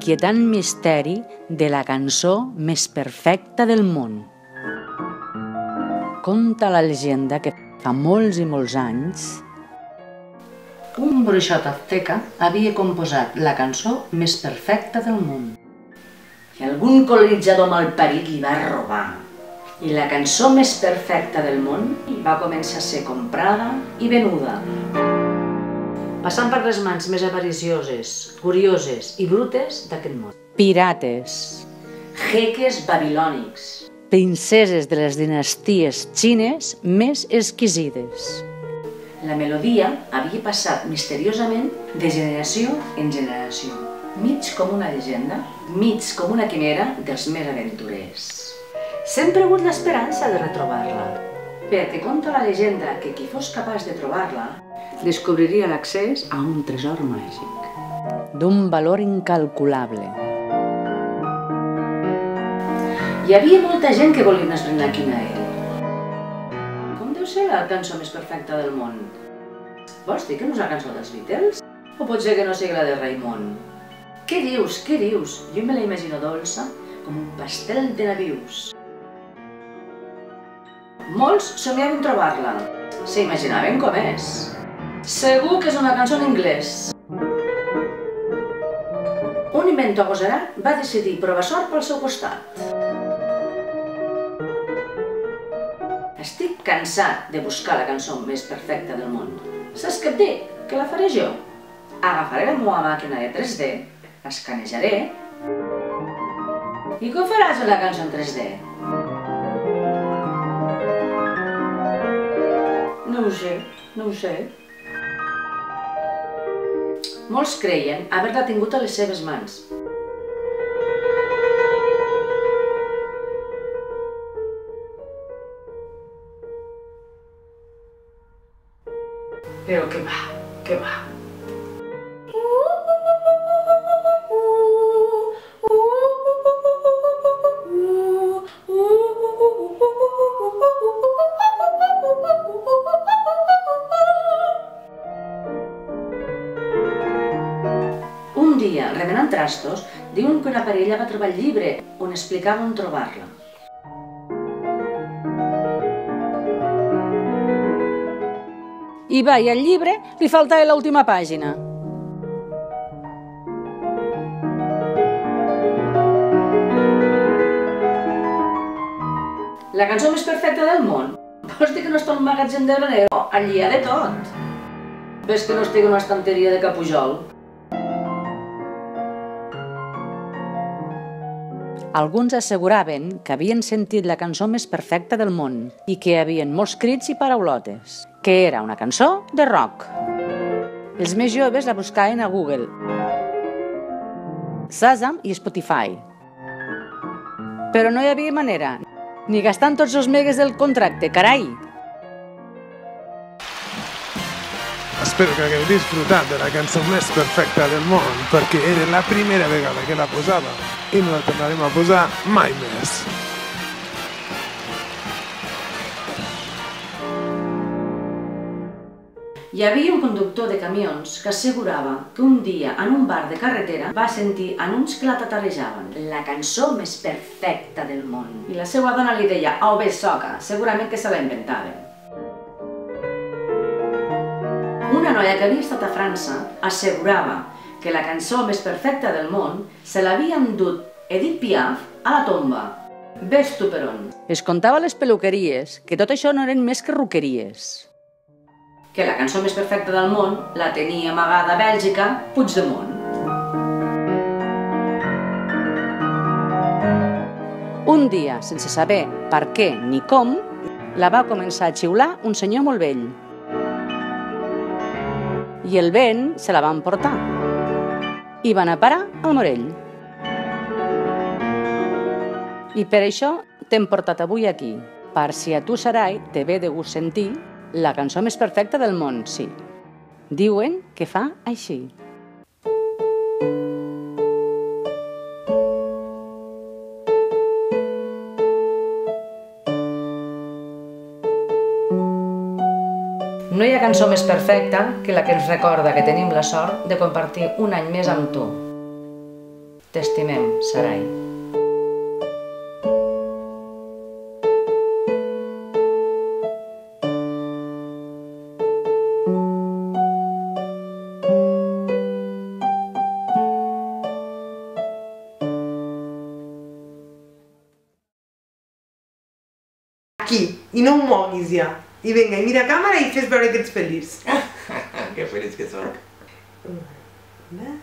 l'inquietant misteri de la cançó més perfecta del món. Conta la llegenda que fa molts i molts anys un bruixot azteca havia composat la cançó més perfecta del món. I algun colonitzador malparit li va robar. I la cançó més perfecta del món va començar a ser comprada i venuda. Passant per les mans més avaricioses, curioses i brutes d'aquest món. Pirates, jeques babilònics, princeses de les dinasties xines més exquisides. La melodia havia passat misteriosament de generació en generació, mig com una llegenda, mig com una quimera dels més aventurers. Sempre ha hagut l'esperança de retrobar-la, perquè conta la llegenda que qui fos capaç de trobar-la descobriria l'accés a un tresor màgic, d'un valor incalculable. Hi havia molta gent que volia esbrinar quina era. Com deu ser la cançó més perfecta del món? Vols dir que no és la cançó dels Beatles? O pot ser que no sigui la de Raimon? Què dius? Què dius? Jo me la imagino dolça com un pastel de navius. Molts somiaven trobar-la. S'imaginaven com és. Segur que és una cançó en anglès. Un inventor agosarat va decidir provar sort pel seu costat. Estic cansat de buscar la cançó més perfecta del món. Saps què et dic? Que la faré jo. Agafaré la meva màquina de 3D, l'escanejaré i què faràs amb la cançó en 3D? No ho sé, no ho sé. Molts creien haver-la tingut a les seves mans. Però què va, què va. Un dia, remenant trastos, diuen que una parella va trobar el llibre on explicava on trobar-la. I va, i al llibre li faltava l'última pàgina. La cançó més perfecta del món? Vols dir que no està al magatzem de Granero? Allí hi ha de tot. Ves que no estigui una estanteria de Capujol? Alguns asseguraven que havien sentit la cançó més perfecta del món i que hi havia molts crits i paraulotes, que era una cançó de rock. Els més joves la buscaven a Google, Shazam i Spotify. Però no hi havia manera, ni gastant tots els megas del contracte, carai! Espero que hagueu disfrutat de la cançó més perfecta del món, perquè era la primera vegada que la posava i no la tornarem a posar mai més. Hi havia un conductor de camions que assegurava que un dia en un bar de carretera va sentir anuncis que la tatarejaven. La cançó més perfecta del món. I la seva dona li deia, au bé, soca, segurament que se la inventaven. Una noia que havia estat a França assegurava que la cançó més perfecta del món se l'havia endut Edith Piaf a la tomba. Ves tu per on. Es contava a les peluqueries que tot això no eren més que ruqueries. Que la cançó més perfecta del món la tenia amagada a Bèlgica Puigdemont. Un dia, sense saber per què ni com, la va començar a xiular un senyor molt vell. I el vent se la va emportar. I van a parar al Morell. I per això t'hem portat avui aquí, per si a tu, Sarai, te ve de gust sentir la cançó més perfecta del món, sí. Diuen que fa així. No hi ha cançó més perfecta que la que ens recorda que tenim la sort de compartir un any més amb tu. T'estimem, Sarai. Aquí, i no ho moguis ja. I vinga, i mira a càmera i fes veure que ets feliç. Que feliç que soc. Una,